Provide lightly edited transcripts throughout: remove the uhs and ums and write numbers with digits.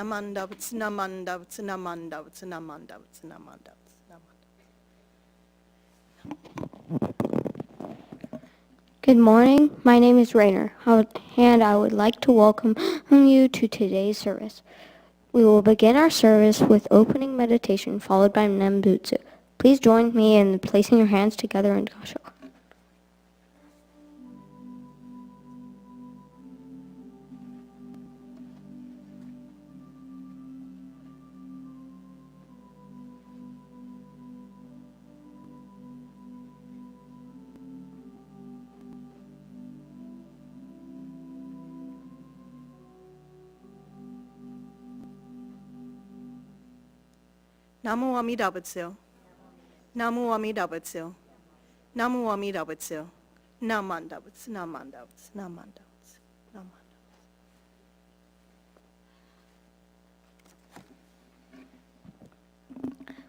Namandavats, namandavats, namandavats, namandavats, namandavats, Good morning. My name is Rainer, and I would like to welcome you to today's service. We will begin our service with opening meditation followed by Nembutsu. Please join me in placing your hands together in Gasho. Namu Amida Butsu. Namu Amida Butsu. Namu Amida Butsu. Namandavats, namandavats, namandavats, namandavats.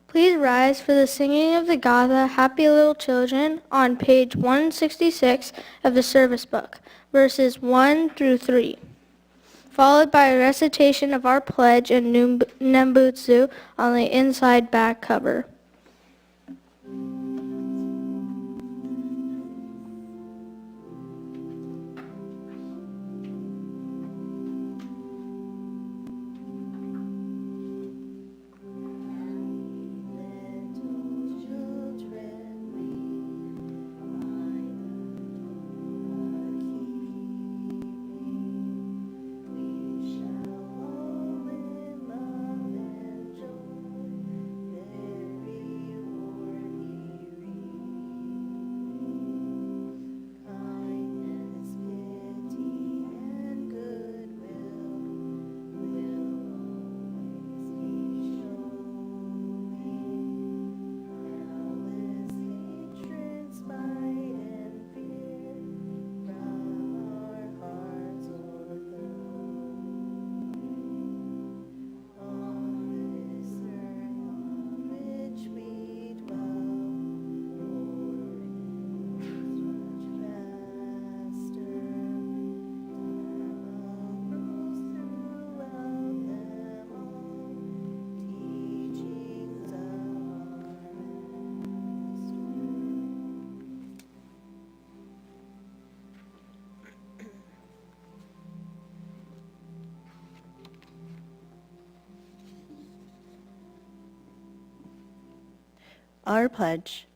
Please rise for the singing of the Gatha, Happy Little Children, on page 166 of the service book, verses 1 through 3, followed by a recitation of our pledge and Nembutsu on the inside back cover. Our pledge.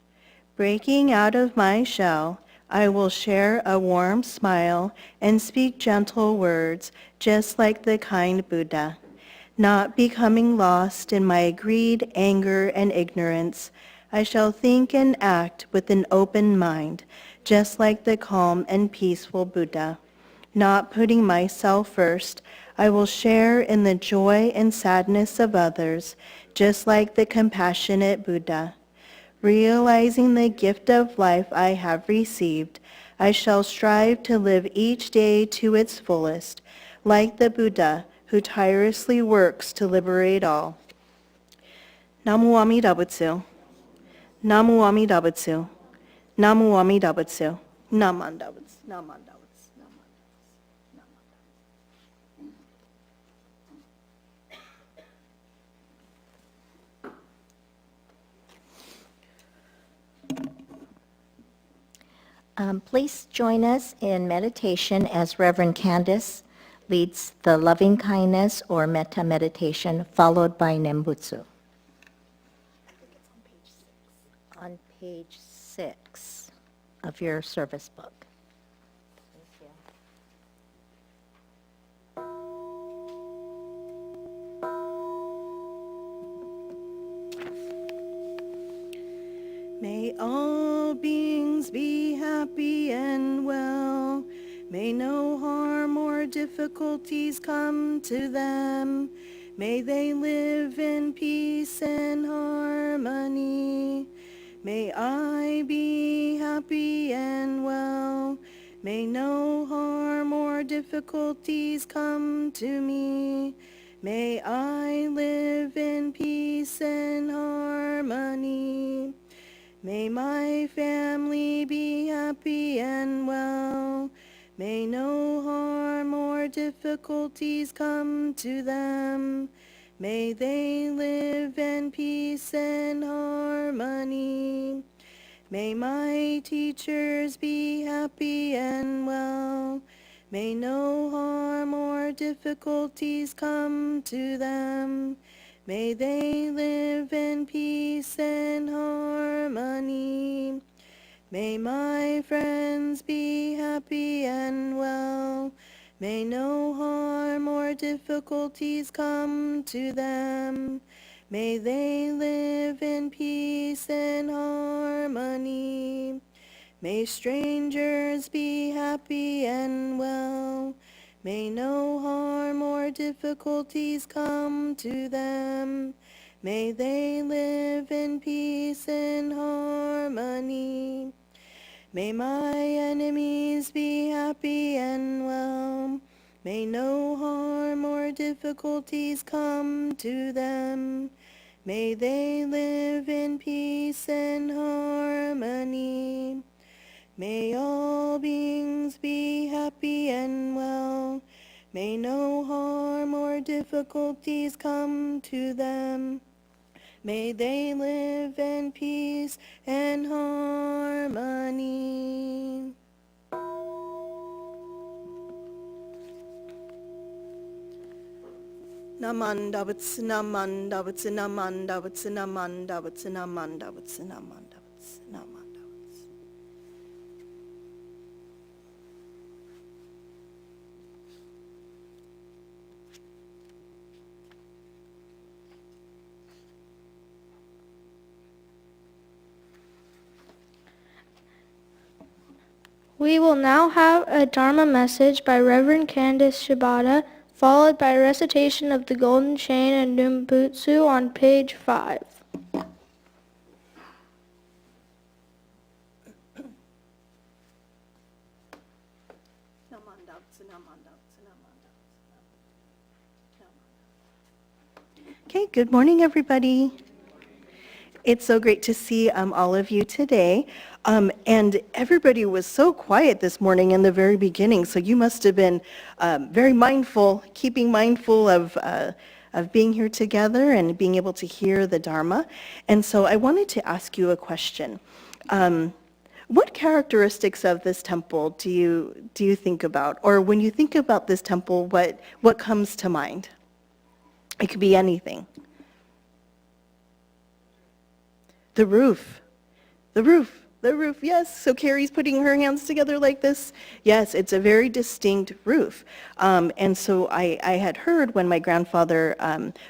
Breaking out of my shell, I will share a warm smile and speak gentle words, just like the kind Buddha. Not becoming lost in my greed, anger, and ignorance, I shall think and act with an open mind, just like the calm and peaceful Buddha. Not putting myself first, I will share in the joy and sadness of others, just like the compassionate Buddha. Realizing the gift of life I have received, I shall strive to live each day to its fullest, like the Buddha who tirelessly works to liberate all. Namu Amida Butsu. Namu Amida Butsu. Namu Amida Butsu. Namandavats, namandavats, namandavats, Please join us in meditation as Reverend Candace leads the loving kindness or metta meditation, followed by Nembutsu. On page 6 of your service book. May all beings be happy and well. May no harm or difficulties come to them. May they live in peace and harmony. May I be happy and well. May no harm or difficulties come to me. May I live in peace and harmony. May my family be happy and well. May no harm or difficulties come to them. May they live in peace and harmony. May my teachers be happy and well. May no harm or difficulties come to them. May they live in peace and harmony. May my friends be happy and well. May no harm or difficulties come to them. May they live in peace and harmony. May strangers be happy and well. May no harm or difficulties come to them. May they live in peace and harmony. May my enemies be happy and well. May no harm or difficulties come to them. May they live in peace and harmony. May all beings be happy and well. May no harm or difficulties come to them. May they live in peace and harmony. Namanda vats namanda vats namanda vats namanda vats namanda vats namanda vats namanda vats. We will now have a Dharma message by Reverend Candace Shibata, followed by a recitation of the Golden Chain and Numbutsu on page 5. Okay, good morning, everybody. It's so great to see all of you today. And everybody was so quiet this morning in the very beginning, so you must have been very mindful, keeping mindful of being here together and being able to hear the Dharma. And so I wanted to ask you a question. What characteristics of this temple do you think about? Or when you think about this temple, what comes to mind? It could be anything. The roof, yes. So Carrie's putting her hands together like this. Yes, it's a very distinct roof. And so I had heard when my grandfather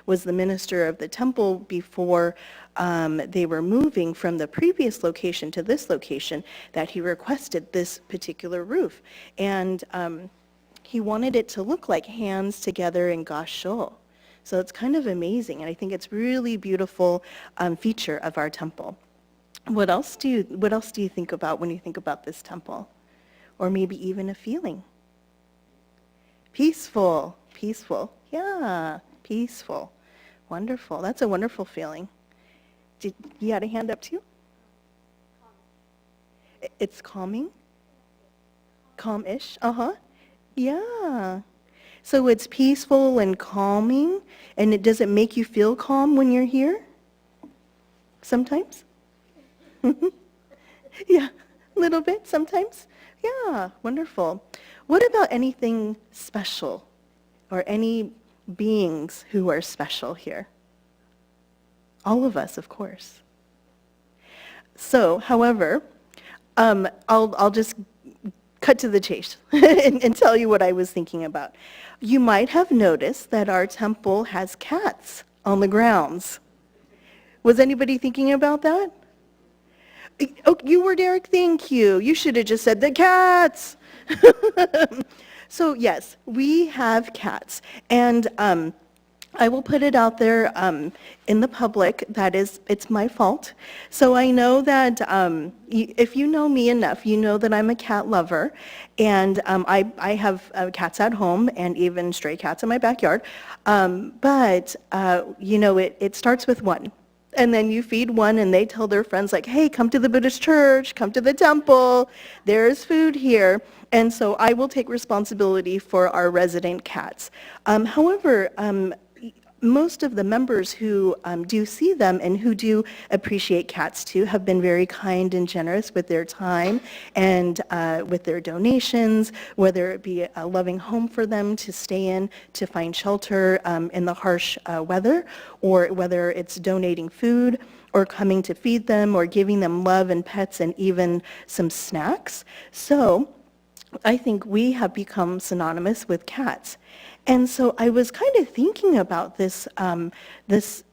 was the minister of the temple before they were moving from the previous location to this location that he requested this particular roof. And he wanted it to look like hands together in Gasho. So it's kind of amazing, and I think it's really beautiful feature of our temple. What else do you think about when you think about this temple? Or maybe even a feeling? Peaceful, yeah, peaceful. Wonderful, that's a wonderful feeling. You had a hand up too? It's calming? Calm-ish, yeah. So it's peaceful and calming, and does it make you feel calm when you're here? Sometimes? Yeah, a little bit sometimes. Yeah, wonderful. What about anything special or any beings who are special here? All of us, of course. So, however, I'll just cut to the chase and tell you what I was thinking about. You might have noticed that our temple has cats on the grounds. Was anybody thinking about that? Oh, you were, Derek? Thank you. You should have just said the cats. So yes, we have cats. And I will put it out there in the public that it's my fault. So I know that if you know me enough, you know that I'm a cat lover, and I have cats at home and even stray cats in my backyard. But you know, it starts with one. And then you feed one and they tell their friends like, hey, come to the Buddhist church, come to the temple, there's food here. And so I will take responsibility for our resident cats. However, most of the members who do see them and who do appreciate cats too have been very kind and generous with their time and with their donations, whether it be a loving home for them to stay in, to find shelter in the harsh weather, or whether it's donating food or coming to feed them or giving them love and pets and even some snacks. So I think we have become synonymous with cats. And so I was kind of thinking about this, this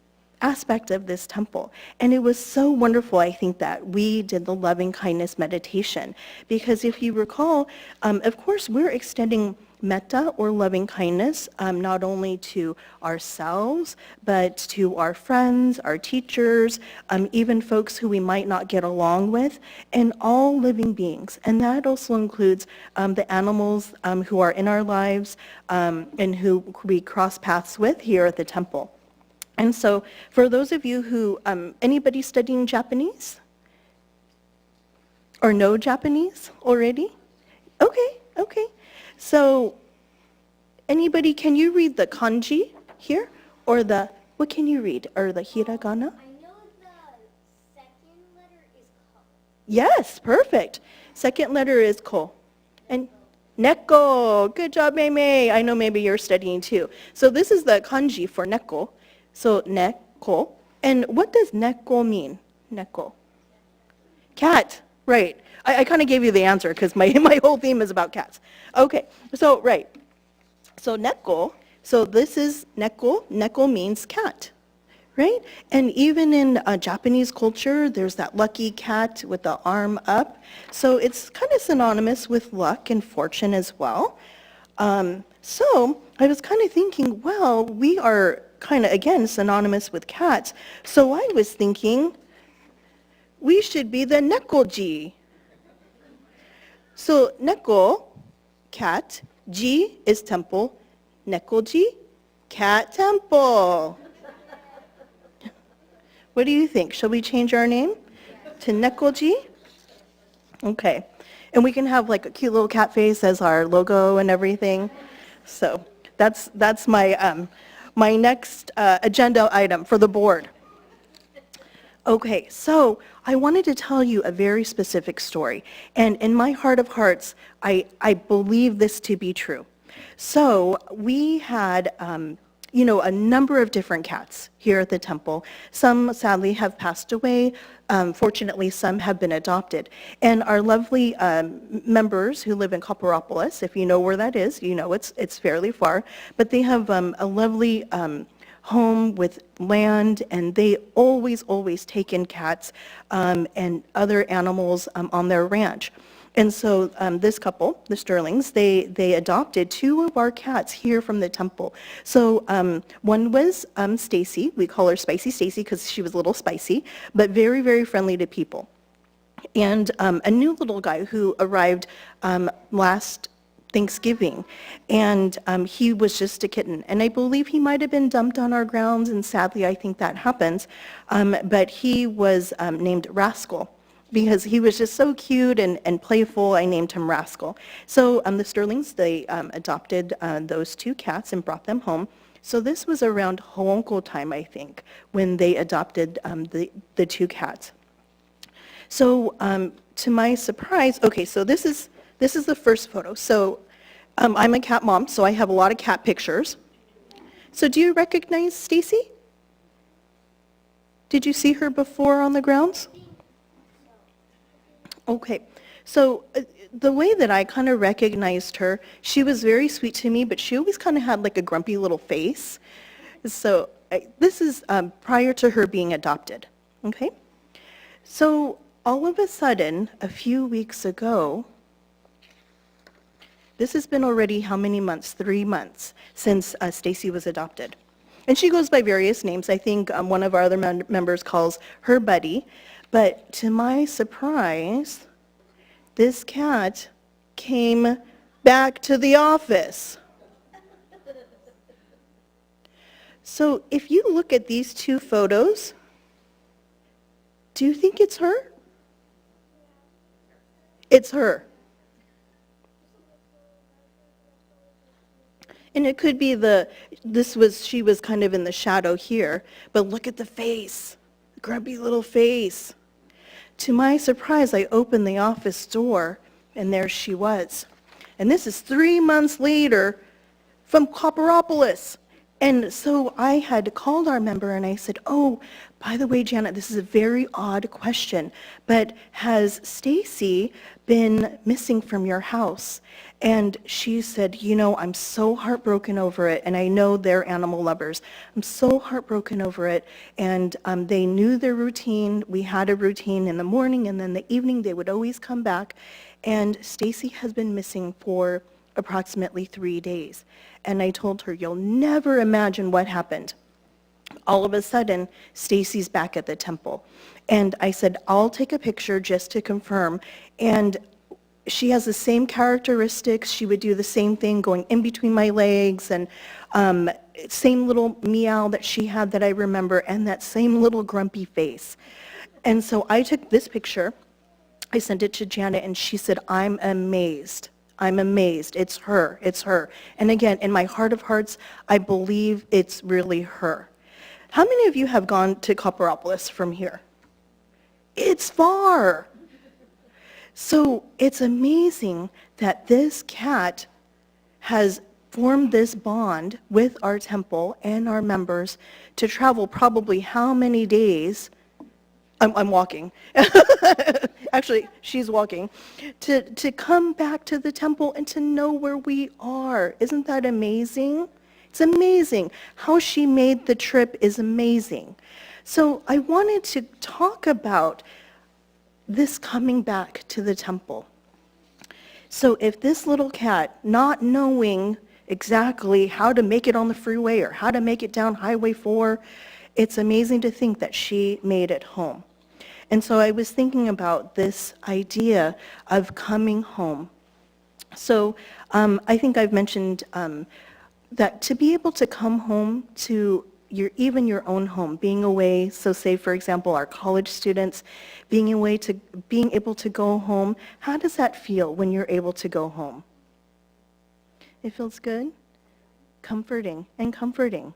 aspect of this temple. And it was so wonderful, I think, that we did the loving kindness meditation. Because if you recall, of course, we're extending metta or loving kindness not only to ourselves, but to our friends, our teachers, even folks who we might not get along with, and all living beings. And that also includes the animals who are in our lives and who we cross paths with here at the temple. And so for those of you who, anybody studying Japanese? Or know Japanese already? Okay. So anybody, can you read the kanji here? Or the, what can you read? Or the hiragana? I know the second letter is ko. Yes, perfect. Second letter is ko. And neko. Good job, Mei. I know maybe you're studying too. So this is the kanji for neko. So neko. And what does neko mean? Neko. Cat. Right. I kind of gave you the answer because my whole theme is about cats. Okay. So, right. So neko. So this is neko. Neko means cat. Right? And even in Japanese culture, there's that lucky cat with the arm up. So it's kind of synonymous with luck and fortune as well. So I was kind of thinking, well, we are kind of, again, synonymous with cats. So I was thinking, we should be the nekoji. So neko, cat, ji is temple, nekoji, cat temple. What do you think? Shall we change our name to Nekoji? Okay. And we can have like a cute little cat face as our logo and everything. So that's my, my next agenda item for the board. Okay, so I wanted to tell you a very specific story. And in my heart of hearts, I believe this to be true. So we had a number of different cats here at the temple. Some sadly have passed away. Fortunately, some have been adopted. And our lovely members who live in Copperopolis, if you know where that is, you know it's fairly far, but they have a lovely home with land, and they always take in cats and other animals on their ranch. And so this couple, the Sterlings, they adopted 2 of our cats here from the temple. So one was Stacy. We call her Spicy Stacy because she was a little spicy, but very, very friendly to people. And a new little guy who arrived last Thanksgiving, and he was just a kitten. And I believe he might have been dumped on our grounds, and sadly I think that happens. But he was named Rascal. Because he was just so cute and playful, I named him Rascal. So the Sterlings, they adopted those 2 cats and brought them home. So this was around Ho'onko time, I think, when they adopted the 2 cats. So to my surprise, okay, so this is the first photo. So I'm a cat mom, so I have a lot of cat pictures. So do you recognize Stacy? Did you see her before on the grounds? Okay, so the way that I kind of recognized her, she was very sweet to me, but she always kind of had like a grumpy little face. So this is prior to her being adopted, okay? So all of a sudden, a few weeks ago, this has been already how many months? 3 months since Stacy was adopted. And she goes by various names. I think one of our other members calls her Buddy. But to my surprise, this cat came back to the office. So if you look at these 2 photos, Do you think it's her? It's her. And it could be she was kind of in the shadow here, but look at the face, grumpy little face. To my surprise, I opened the office door, and there she was. And this is 3 months later from Copperopolis. And so I had called our member and I said, oh, by the way, Janet, this is a very odd question, but has Stacy been missing from your house? And she said, I'm so heartbroken over it, and I know they're animal lovers. I'm so heartbroken over it, and they knew their routine. We had a routine in the morning, and then the evening they would always come back, and Stacy has been missing for approximately 3 days. And I told her, you'll never imagine what happened. All of a sudden, Stacy's back at the temple. And I said, I'll take a picture just to confirm. And she has the same characteristics. She would do the same thing, going in between my legs, and same little meow that she had that I remember, and that same little grumpy face. And so I took this picture. I sent it to Janet, and she said, I'm amazed. I'm amazed. It's her. It's her. And again, in my heart of hearts, I believe it's really her. How many of you have gone to Copperopolis from here? It's far. So it's amazing that this cat has formed this bond with our temple and our members to travel probably how many days? I'm walking. Actually, she's walking. To come back to the temple and to know where we are. Isn't that amazing? It's amazing. How she made the trip is amazing. So I wanted to talk about this coming back to the temple. So if this little cat, not knowing exactly how to make it on the freeway or how to make it down Highway 4, it's amazing to think that she made it home. And so I was thinking about this idea of coming home. So I think I've mentioned that to be able to come home to even your own home, being away, so say, for example, our college students, being able to go home, how does that feel when you're able to go home? It feels good? Comforting and comforting.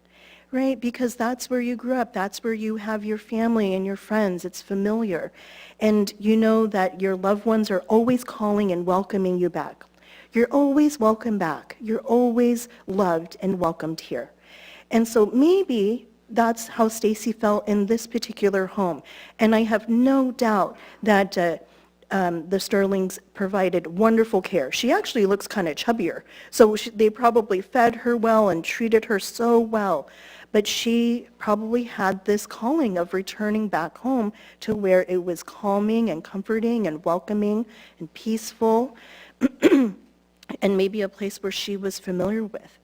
Right, because that's where you grew up. That's where you have your family and your friends. It's familiar. And you know that your loved ones are always calling and welcoming you back. You're always welcome back. You're always loved and welcomed here. And so maybe that's how Stacy felt in this particular home. And I have no doubt that the Sterlings provided wonderful care. She actually looks kind of chubbier. So they probably fed her well and treated her so well. But she probably had this calling of returning back home to where it was calming and comforting and welcoming and peaceful, and maybe a place where she was familiar with.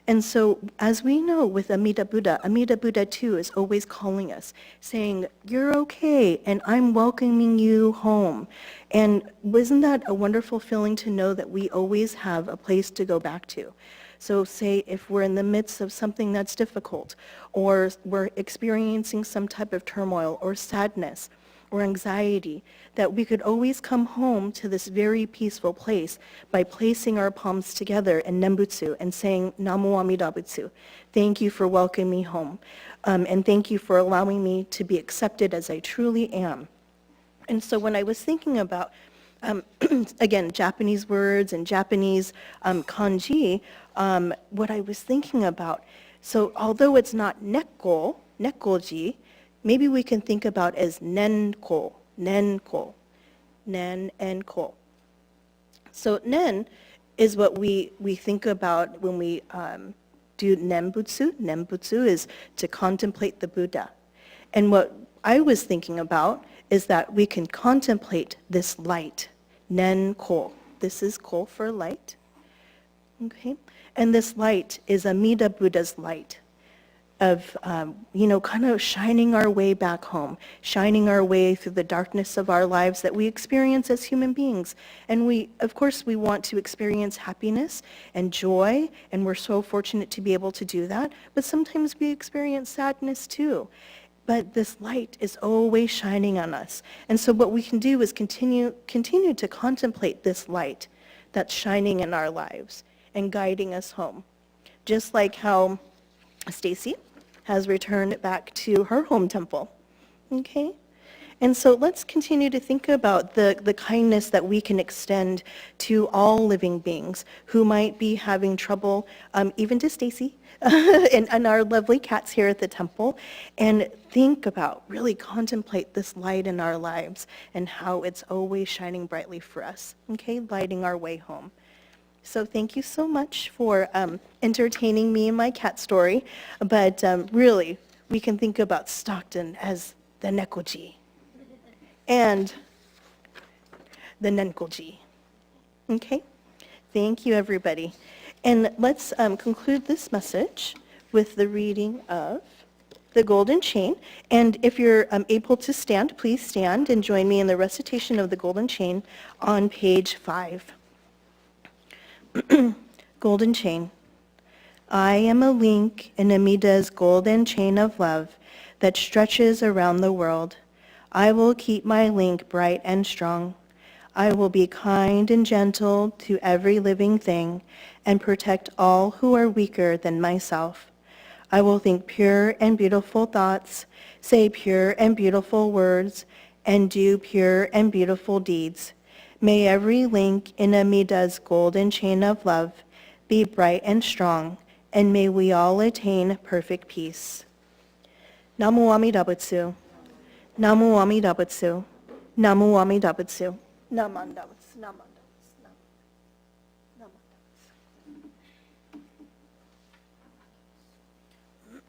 And so, as we know with Amida Buddha too is always calling us, saying, you're okay, and I'm welcoming you home. And wasn't that a wonderful feeling to know that we always have a place to go back to? So say if we're in the midst of something that's difficult, or we're experiencing some type of turmoil or sadness or anxiety, that we could always come home to this very peaceful place by placing our palms together in Nembutsu and saying, Namo Amida Butsu. Thank you for welcoming me home. And thank you for allowing me to be accepted as I truly am. And so when I was thinking about again, Japanese words and Japanese kanji, what I was thinking about, so although it's not nekko, nekkoji, maybe we can think about as nenko, nenko, nen and ko. So nen is what we think about when we do nembutsu. Nembutsu is to contemplate the Buddha. And what I was thinking about is that we can contemplate this light, nen ko. This is ko for light, okay? And this light is Amida Buddha's light of, kind of shining our way back home, shining our way through the darkness of our lives that we experience as human beings. And of course, we want to experience happiness and joy, and we're so fortunate to be able to do that, but sometimes we experience sadness too. but this light is always shining on us. And so what we can do is continue to contemplate this light that's shining in our lives and guiding us home. Just like how Stacy has returned back to her home temple. Okay? And so let's continue to think about the kindness that we can extend to all living beings who might be having trouble, even to Stacy and our lovely cats here at the temple, and think about, really contemplate this light in our lives and how it's always shining brightly for us, okay, lighting our way home. So thank you so much for entertaining me in my cat story, but really, we can think about Stockton as the Nekoji and the Nenkoji. Okay? Thank you, everybody. And let's conclude this message with the reading of the Golden Chain. And if you're able to stand, please stand and join me in the recitation of the Golden Chain on page 5. Golden Chain. I am a link in Amida's golden chain of love that stretches around the world. I will keep my link bright and strong. I will be kind and gentle to every living thing and protect all who are weaker than myself. I will think pure and beautiful thoughts, say pure and beautiful words, and do pure and beautiful deeds. May every link in Amida's golden chain of love be bright and strong, and may we all attain perfect peace. Namu Amida Butsu. Namu Amida Butsu. Namu Amida Butsu. Namanda Butsu. Namanda Butsu. Namanda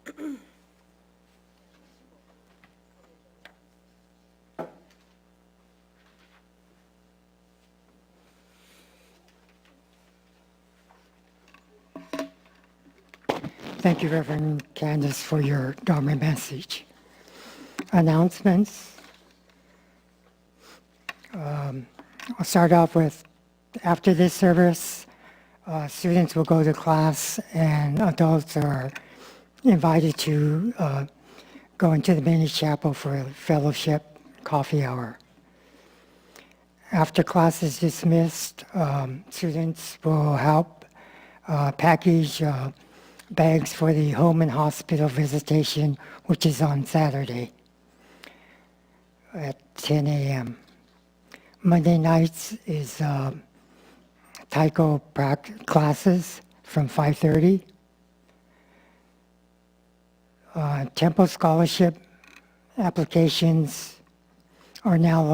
Butsu. Thank you, Reverend Candace, for your Dharma message. Announcements. I'll start off with, after this service, students will go to class and adults are invited to go into the mini chapel for a fellowship coffee hour. After class is dismissed, students will help package bags for the home and hospital visitation, which is on Saturday at 10 a.m. Monday nights is taiko classes from 5:30. Temple scholarship applications are now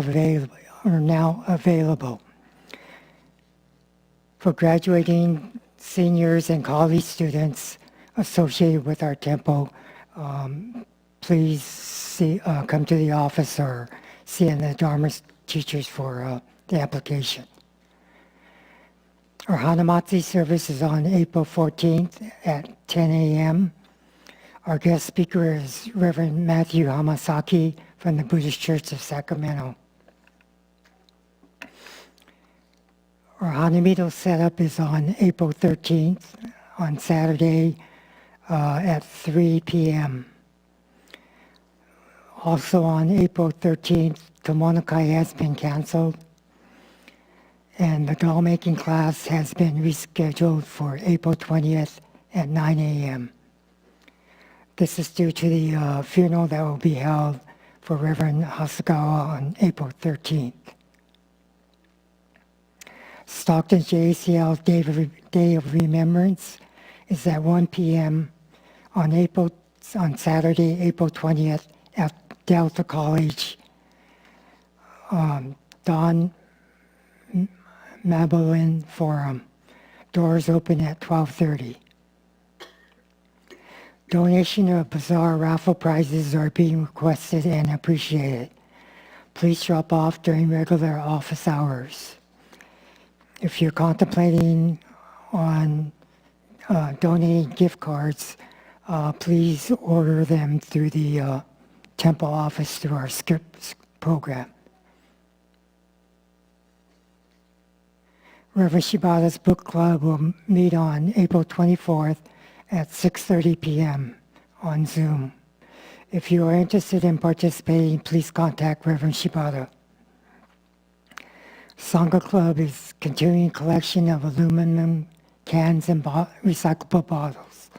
available. For graduating seniors and college students associated with our temple, please come to the office or see the Dharma teachers for the application. Our Hanamatsu service is on April 14th at 10 a.m. Our guest speaker is Reverend Matthew Hamasaki from the Buddhist Church of Sacramento. Our Hanamido setup is on April 13th, on Saturday at 3 p.m. Also on April 13th, Tomonokai has been canceled, and the doll making class has been rescheduled for April 20th at 9 a.m. This is due to the funeral that will be held for Reverend Hasagawa on April 13th. Stockton JACL Day of Remembrance is at 1 p.m. on Saturday, April 20th at Delta College. Don Mabeline Forum. Doors open at 12:30. Donation of bazaar raffle prizes are being requested and appreciated. Please drop off during regular office hours. If you're contemplating on donating gift cards, please order them through the temple office through our SCRIP program. Reverend Shibata's book club will meet on April 24th at 6:30 p.m. on Zoom. If you are interested in participating, please contact Reverend Shibata. Sangha Club is continuing collection of aluminum cans and recyclable bottles.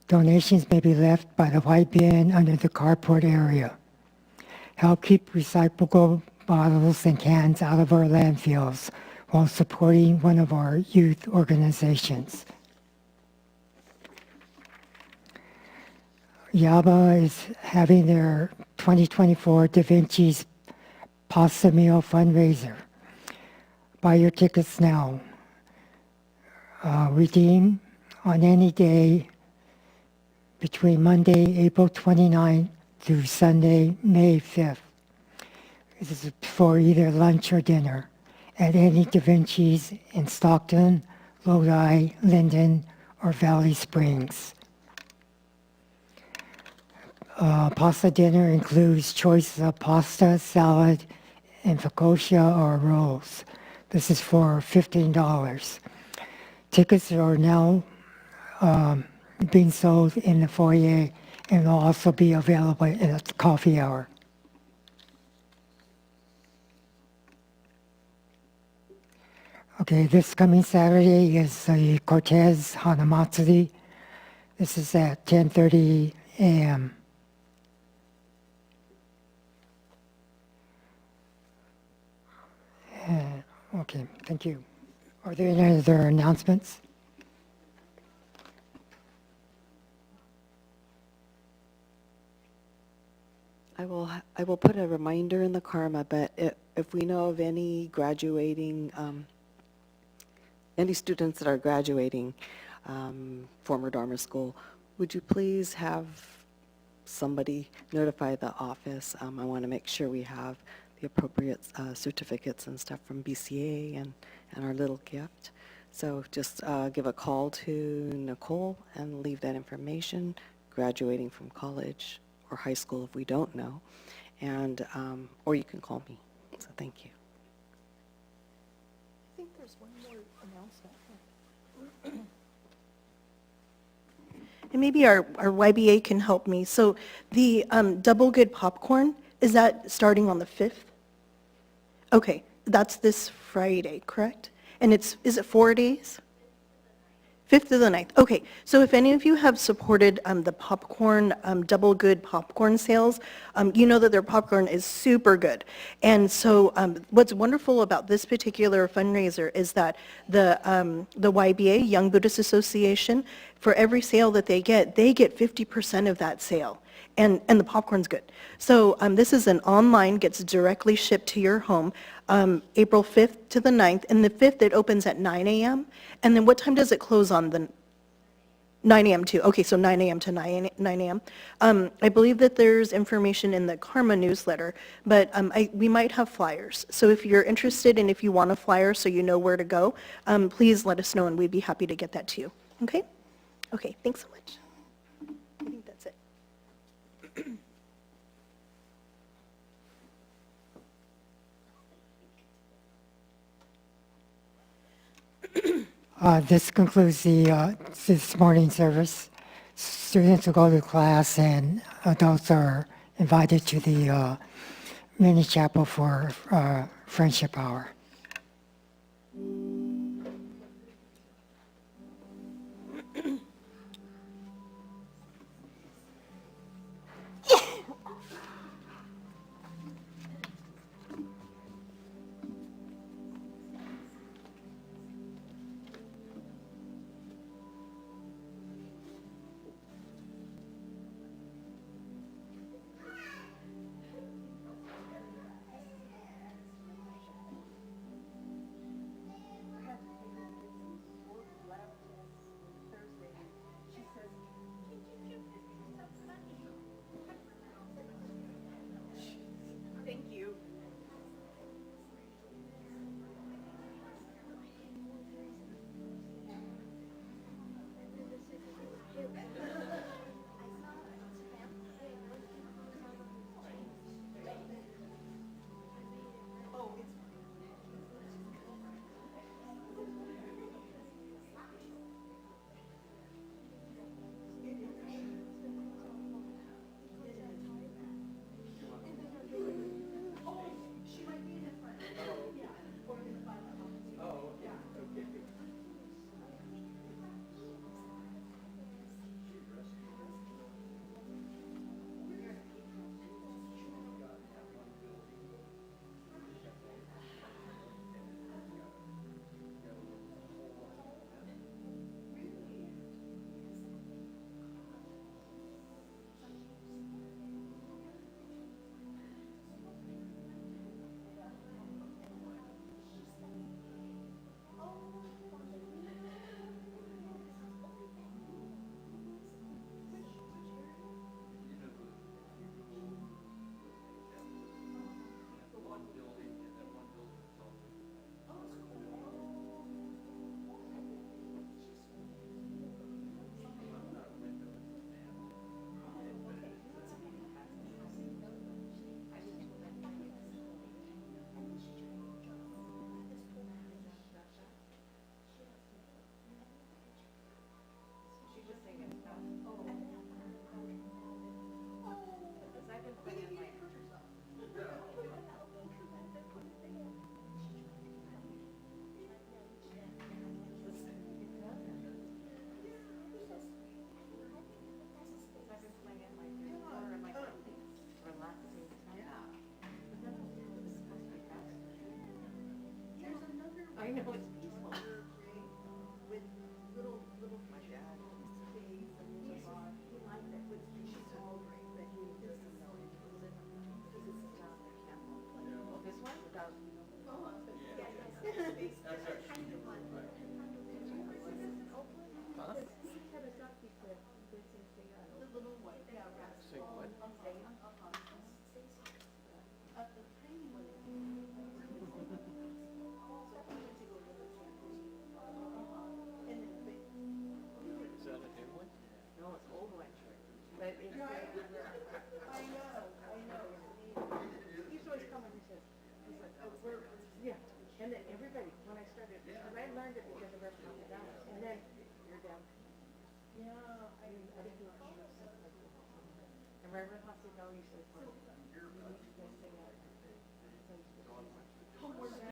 Donations may be left by the white bin under the carport area. Help keep recyclable bottles and cans out of our landfills while supporting one of our youth organizations. Yaba is having their 2024 Da Vinci's Pasta Meal fundraiser. Buy your tickets now. Redeem on any day between Monday, April 29th through Sunday, May 5th. This is for either lunch or dinner at any Da Vinci's in Stockton, Lodi, Linden, or Valley Springs. Pasta dinner includes choices of pasta, salad, and focaccia or rolls. This is for $15. Tickets are now being sold in the foyer and will also be available at the coffee hour. Okay, this coming Saturday is the Cortez Hanamatsuri. This is at 10:30 a.m. Okay, thank you. Are there any other announcements? I will put a reminder in the karma, but if we know of any graduating, any students that are graduating former Dharma school, would you please have somebody notify the office? I want to make sure we have the appropriate certificates and stuff from BCA and our little gift. So just give a call to Nicole and leave that information, graduating from college or high school if we don't know, and or you can call me. So thank you. I think there's one more announcement. And maybe our YBA can help me. So the Double Good Popcorn, is that starting on the 5th? Okay, that's this Friday, correct? And is it 4 days? 5th to the 9th. Okay, so if any of you have supported the popcorn, Double Good popcorn sales, you know that their popcorn is super good. And so what's wonderful about this particular fundraiser is that the YBA, Young Buddhist Association, for every sale that they get 50% of that sale. And the popcorn's good. So this is an online, gets directly shipped to your home, April 5th to the 9th. And the 5th, it opens at 9 a.m. And then what time does it close on the 9 a.m. too? Okay, so 9 a.m. to 9 a.m. I believe that there's information in the Karma newsletter, but we might have flyers. So if you're interested and if you want a flyer so you know where to go, please let us know and we'd be happy to get that to you. Okay? Okay, thanks so much. I think that's it. This concludes this morning's service. Students will go to class and adults are invited to the mini chapel for friendship hour.